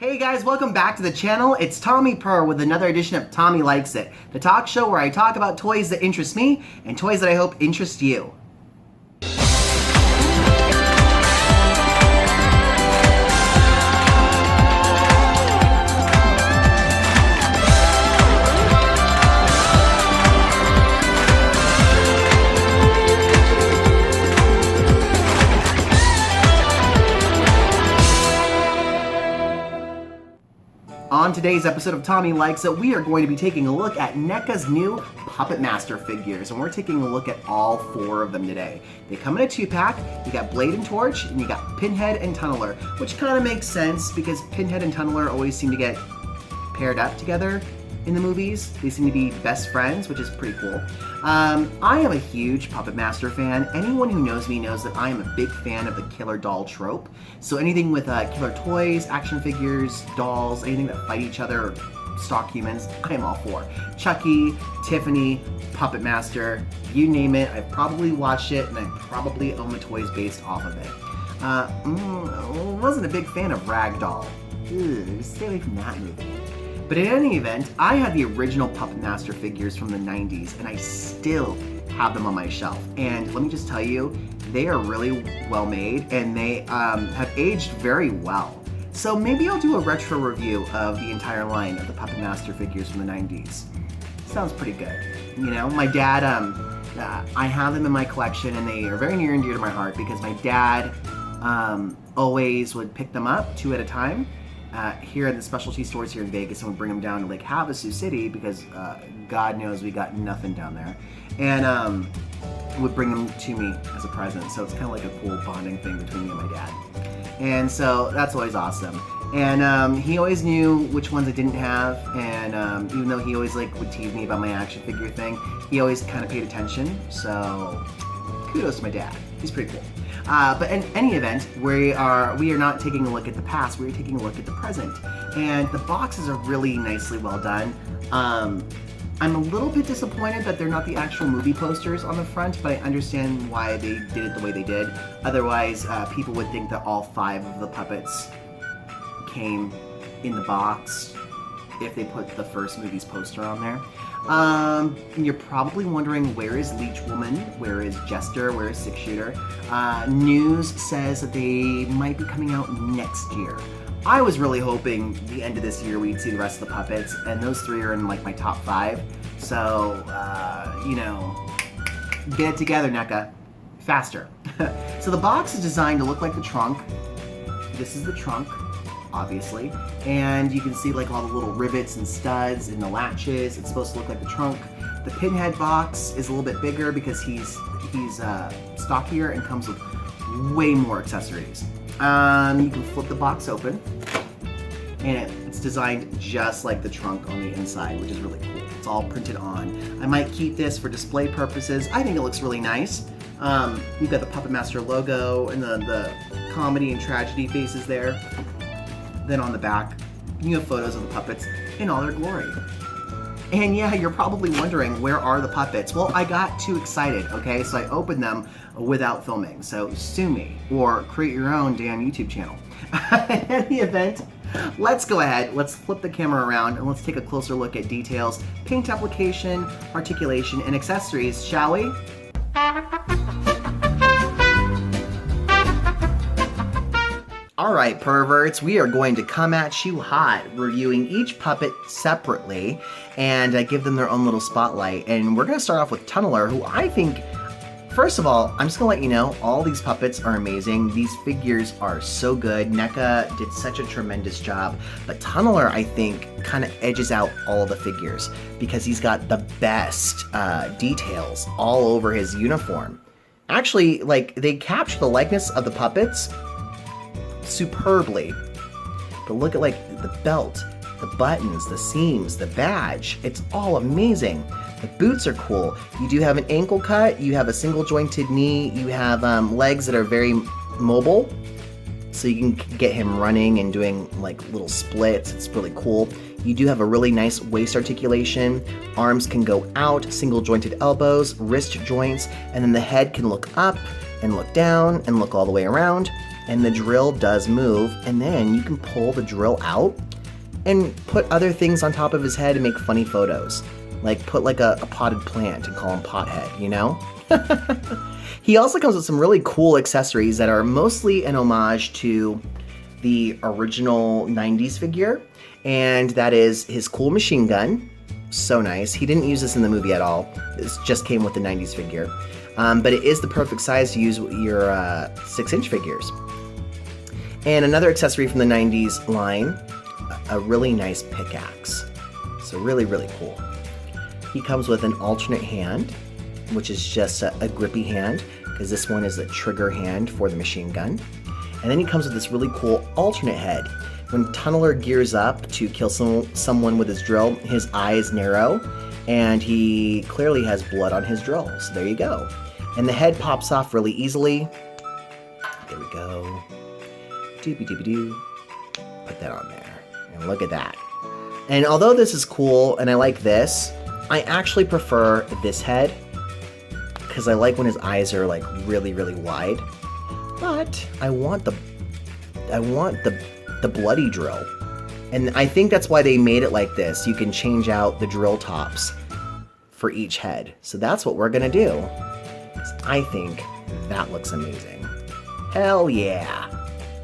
Hey guys, welcome back to the channel. It's Tommy Purr with another edition of Tommy Likes It, the talk show where I talk about toys that interest me and toys that I hope interest you. On today's episode of Tommy Likes It, we are going to be taking a look at Neca's new Puppet Master figures, and we're taking a look at all 4 of them today. They come in a 2-pack. You got Blade and Torch, and you got Pinhead and Tunneler, which kind of makes sense because Pinhead and Tunneler always seem to get paired up together in the movies. They seem to be best friends, which is pretty cool. I am a huge Puppet Master fan. Anyone who knows me knows that I am a big fan of the killer doll trope. So anything with killer toys, action figures, dolls, anything that fight each other or stalk humans, I am all for. Chucky, Tiffany, Puppet Master, you name it. I've probably watched it and I probably own the toys based off of it. I wasn't a big fan of Ragdoll. Stay away from that movie. But in any event, I had the original Puppet Master figures from the 90s, and I still have them on my shelf. And let me just tell you, they are really well made, and they have aged very well. So maybe I'll do a retro review of the entire line of the Puppet Master figures from the 90s. Sounds pretty good. You know, my dad, I have them in my collection, and they are very near and dear to my heart because my dad always would pick them up 2 at a time. Here at the specialty stores here in Vegas, and would bring them down to Lake Havasu City because God knows we got nothing down there, and would bring them to me as a present. So it's kind of like a cool bonding thing between me and my dad, and so that's always awesome. And he always knew which ones I didn't have, and even though he always would tease me about my action figure thing, he always kind of paid attention. So kudos to my dad. He's pretty cool. But in any event, we are not taking a look at the past, we're taking a look at the present. And the boxes are really nicely well done. I'm a little bit disappointed that they're not the actual movie posters on the front, but I understand why they did it the way they did. Otherwise, people would think that all 5 of the puppets came in the box if they put the first movie's poster on there. You're probably wondering, where is Leech Woman? Where is Jester? Where is 6-Shooter? News says that they might be coming out next year. I was really hoping the end of this year we'd see the rest of the puppets, and those 3 are in my top 5. So, you know, get it together, Neca. Faster. So the box is designed to look like the trunk. This is the trunk, obviously, and you can see all the little rivets and studs and the latches. It's supposed to look like the trunk. The Pinhead box is a little bit bigger because he's stockier and comes with way more accessories. You can flip the box open, and it's designed just like the trunk on the inside, which is really cool. It's all printed on. I might keep this for display purposes. I think it looks really nice. You've got the Puppet Master logo and the comedy and tragedy faces there. Then on the back, you have photos of the puppets in all their glory. And yeah, you're probably wondering, where are the puppets? Well, I got too excited, okay? So I opened them without filming. So sue me, or create your own damn YouTube channel. In any event, let's go ahead, let's flip the camera around, and let's take a closer look at details, paint application, articulation, and accessories, shall we? Alright, perverts, we are going to come at you hot, reviewing each puppet separately and give them their own little spotlight. And we're going to start off with Tunneler, who I think, first of all, I'm just going to let you know, all these puppets are amazing. These figures are so good. Neca did such a tremendous job. But Tunneler, I think, kind of edges out all the figures because he's got the best details all over his uniform. Actually, they capture the likeness of the puppets superbly. But look at the belt, the buttons, the seams, the badge. It's all amazing. The boots are cool. You do have an ankle cut, you have a single jointed knee, you have legs that are very mobile, so you can get him running and doing little splits. It's really cool. You do have a really nice waist articulation. Arms can go out, single jointed elbows, wrist joints, and then the head can look up and look down and look all the way around. and the drill does move, and then you can pull the drill out and put other things on top of his head and make funny photos. Like put like a potted plant and call him Pothead, you know? He also comes with some really cool accessories that are mostly an homage to the original 90s figure, and that is his cool machine gun. So nice. He didn't use this in the movie at all. This just came with the 90s figure. But it is the perfect size to use your 6-inch figures. And another accessory from the 90s line, a really nice pickaxe. So really, really cool. He comes with an alternate hand, which is just a grippy hand, because this one is the trigger hand for the machine gun. And then he comes with this really cool alternate head. When Tunneler gears up to kill someone with his drill, his eyes narrow, and he clearly has blood on his drill. So there you go. And the head pops off really easily. There we go. Doobie-doobie-doo. Put that on there. And look at that. And although this is cool, and I like this, I actually prefer this head, because I like when his eyes are like really, really wide. But I want the bloody drill. And I think that's why they made it like this. You can change out the drill tops for each head. So that's what we're gonna do. I think that looks amazing. Hell yeah.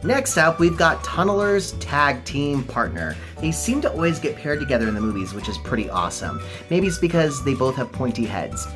Next up, we've got Tunneler's tag team partner. They seem to always get paired together in the movies, which is pretty awesome. Maybe it's because they both have pointy heads.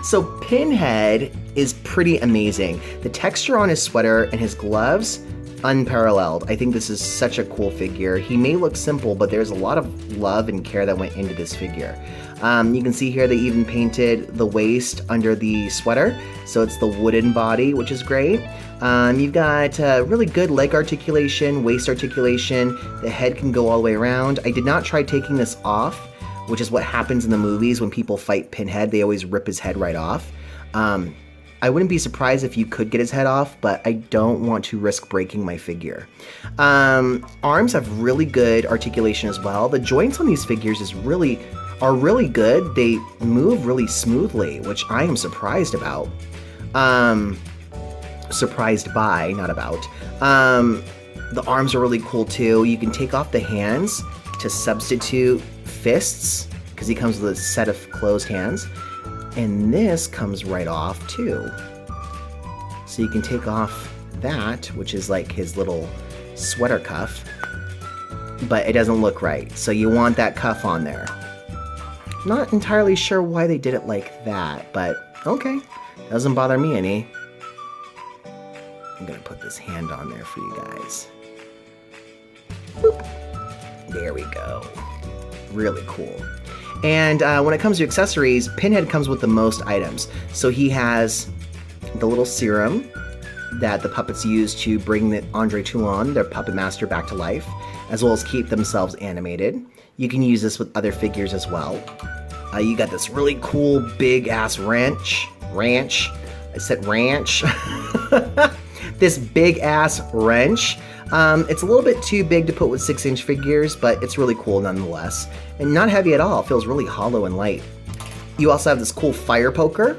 So Pinhead is pretty amazing. The texture on his sweater and his gloves, unparalleled. I think this is such a cool figure. He may look simple, but there's a lot of love and care that went into this figure. You can see here they even painted the waist under the sweater, so it's the wooden body, which is great. You've got really good leg articulation, waist articulation. The head can go all the way around. I did not try taking this off, which is what happens in the movies when people fight Pinhead. They always rip his head right off. I wouldn't be surprised if you could get his head off, but I don't want to risk breaking my figure. Arms have really good articulation as well. The joints on these figures are really good. They move really smoothly, which I am surprised about. Surprised by, not about. The arms are really cool too. You can take off the hands to substitute fists, because he comes with a set of closed hands. And this comes right off too. So you can take off that, which is like his little sweater cuff, but it doesn't look right. So you want that cuff on there. Not entirely sure why they did it like that, but okay. Doesn't bother me any. I'm gonna put this hand on there for you guys. Boop. There we go. Really cool. And when it comes to accessories, Pinhead comes with the most items. So he has the little serum that the puppets use to bring the Andre Toulon, their puppet master, back to life, as well as keep themselves animated. You can use this with other figures as well. You got this really cool big-ass ranch. I said ranch. This big-ass wrench. It's a little bit too big to put with 6-inch figures, but it's really cool nonetheless. And not heavy at all. It feels really hollow and light. You also have this cool fire poker,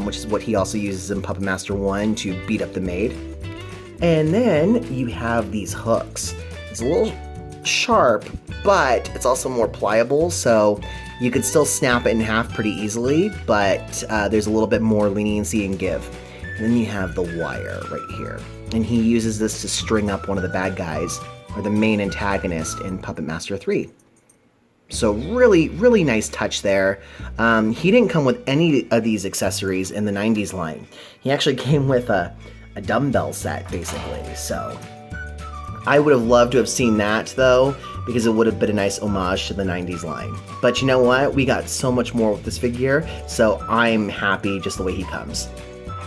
which is what he also uses in Puppet Master 1 to beat up the maid. And then you have these hooks. It's a little sharp, but it's also more pliable, so you could still snap it in half pretty easily, but there's a little bit more leniency and give. And then you have the wire right here. And he uses this to string up one of the bad guys, or the main antagonist in Puppet Master 3. So really, really nice touch there. He didn't come with any of these accessories in the 90s line. He actually came with a dumbbell set, basically. So I would have loved to have seen that, though, because it would have been a nice homage to the 90s line. But you know what? We got so much more with this figure, so I'm happy just the way he comes.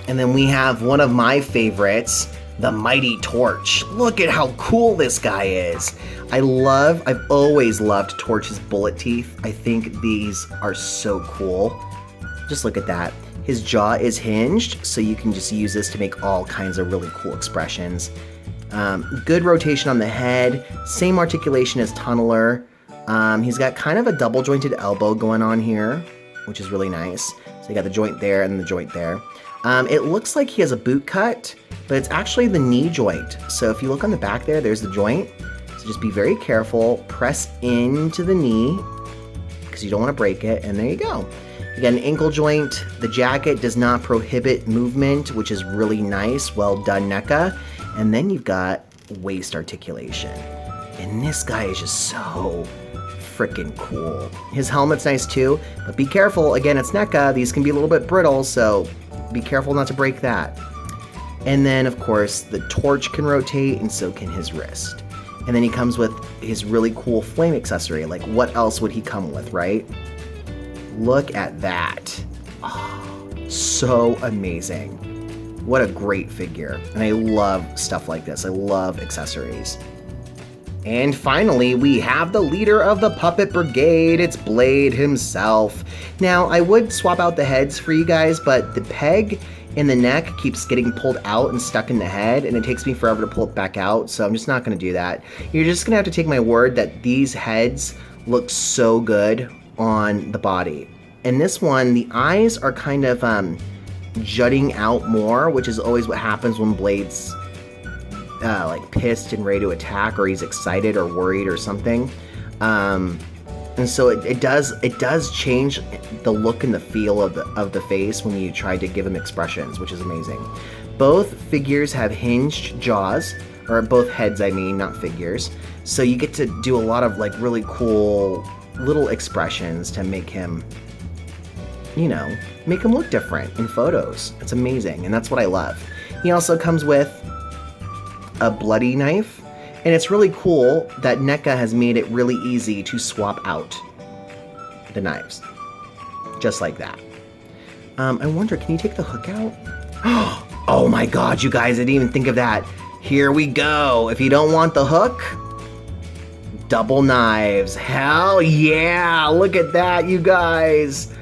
And then we have one of my favorites, the Mighty Torch. Look at how cool this guy is. I've always loved Torch's bullet teeth. I think these are so cool. Just look at that. His jaw is hinged, so you can just use this to make all kinds of really cool expressions. Good rotation on the head, same articulation as Tunneler. He's got kind of a double jointed elbow going on here, which is really nice. So you got the joint there and the joint there. It looks like he has a boot cut, but it's actually the knee joint. So if you look on the back there, there's the joint. So just be very careful, press into the knee because you don't want to break it, and there you go. You got an ankle joint. The jacket does not prohibit movement, which is really nice. Well done, Neca. And then you've got waist articulation. And this guy is just so freaking cool. His helmet's nice too, but be careful. Again, it's Neca. These can be a little bit brittle, so be careful not to break that. And then, of course, the torch can rotate, and so can his wrist. And then he comes with his really cool flame accessory. Like, what else would he come with, right? Look at that. Oh, so amazing. What a great figure. And I love stuff like this. I love accessories. And finally, we have the leader of the Puppet Brigade. It's Blade himself. Now, I would swap out the heads for you guys, but the peg in the neck keeps getting pulled out and stuck in the head, and it takes me forever to pull it back out, so I'm just not going to do that. You're just going to have to take my word that these heads look so good on the body. And this one, the eyes are kind of jutting out more, which is always what happens when Blade's like pissed and ready to attack, or he's excited or worried or something. And so it does change the look and the feel of the face when you try to give him expressions, which is amazing. Both figures have hinged jaws, or both heads, I mean, not figures. So you get to do a lot of like really cool little expressions to make him, you know, make him look different in photos. It's amazing, and that's what I love. He also comes with a bloody knife, and it's really cool that Neca has made it really easy to swap out the knives, just like that. I wonder, can you take the hook out? Oh my god, you guys, I didn't even think of that. Here we go. If you don't want the hook, double knives. Hell yeah, look at that, you guys.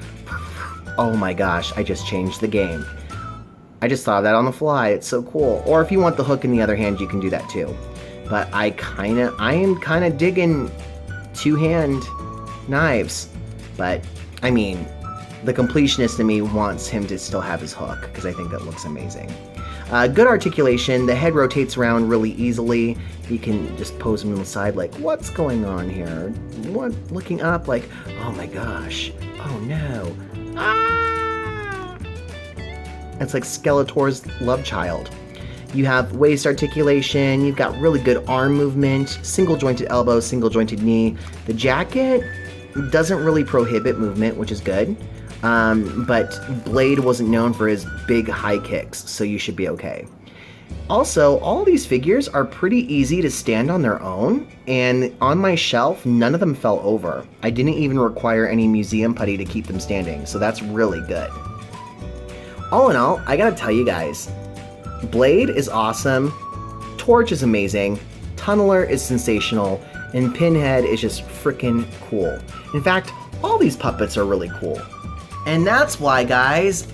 Oh my gosh, I just changed the game. I just thought of that on the fly. It's so cool. Or if you want the hook in the other hand, you can do that too. But I am kind of digging two-hand knives. But, I mean, the completionist in me wants him to still have his hook, because I think that looks amazing. Good articulation. The head rotates around really easily. You can just pose him on the side like, what's going on here? What? Looking up like, oh my gosh. Oh no. Ah! It's like Skeletor's love child. You have waist articulation, you've got really good arm movement, single jointed elbow, single jointed knee. The jacket doesn't really prohibit movement, which is good. But Blade wasn't known for his big high kicks, so you should be okay. Also, all these figures are pretty easy to stand on their own, and on my shelf, none of them fell over. I didn't even require any museum putty to keep them standing, so that's really good. All in all, I gotta tell you guys, Blade is awesome, Torch is amazing, Tunneler is sensational, and Pinhead is just freaking cool. In fact, all these puppets are really cool. And that's why, guys,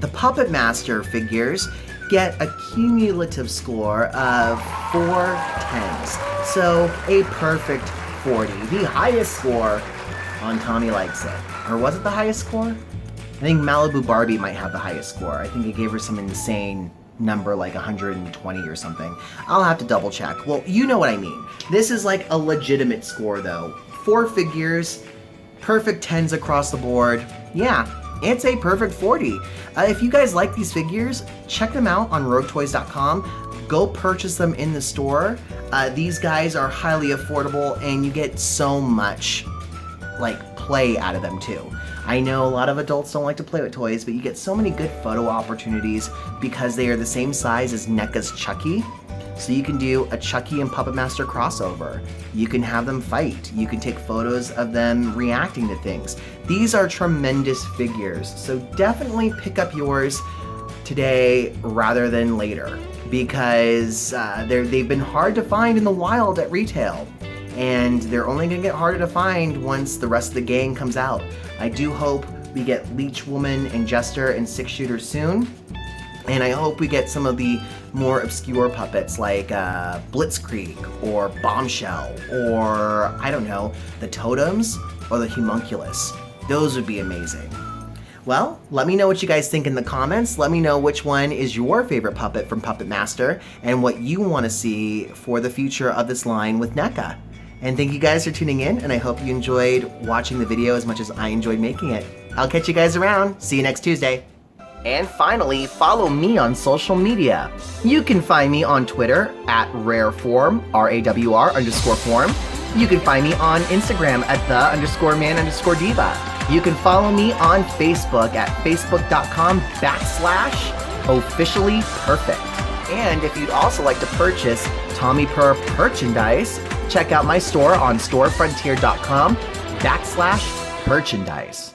the Puppet Master figures get a cumulative score of 4 10s. So a perfect 40, the highest score on Tommy Likes It. Or was it the highest score? I think Malibu Barbie might have the highest score. I think it gave her some insane number like 120 or something. I'll have to double check. Well, you know what I mean. This is like a legitimate score though. 4 figures, perfect 10s across the board. Yeah, it's a perfect 40. If you guys like these figures, check them out on roguetoys.com. Go purchase them in the store. These guys are highly affordable and you get so much like play out of them too. I know a lot of adults don't like to play with toys, but you get so many good photo opportunities because they are the same size as Neca's Chucky. So you can do a Chucky and Puppet Master crossover. You can have them fight. You can take photos of them reacting to things. These are tremendous figures, so definitely pick up yours today rather than later because they've been hard to find in the wild at retail. And they're only gonna get harder to find once the rest of the gang comes out. I do hope we get Leech Woman and Jester and 6-Shooter soon. And I hope we get some of the more obscure puppets like Blitzkrieg or Bombshell or, I don't know, the Totems or the Homunculus. Those would be amazing. Well, let me know what you guys think in the comments. Let me know which one is your favorite puppet from Puppet Master and what you want to see for the future of this line with Neca. And thank you guys for tuning in, and I hope you enjoyed watching the video as much as I enjoyed making it. I'll catch you guys around. See you next Tuesday. And finally, follow me on social media. You can find me on Twitter at rareform, RAWR_form. You can find me on Instagram at _man_diva. You can follow me on Facebook at facebook.com/officiallyperfect. And if you'd also like to purchase Tommy Purr merchandise, check out my store on storefrontier.com/merchandise.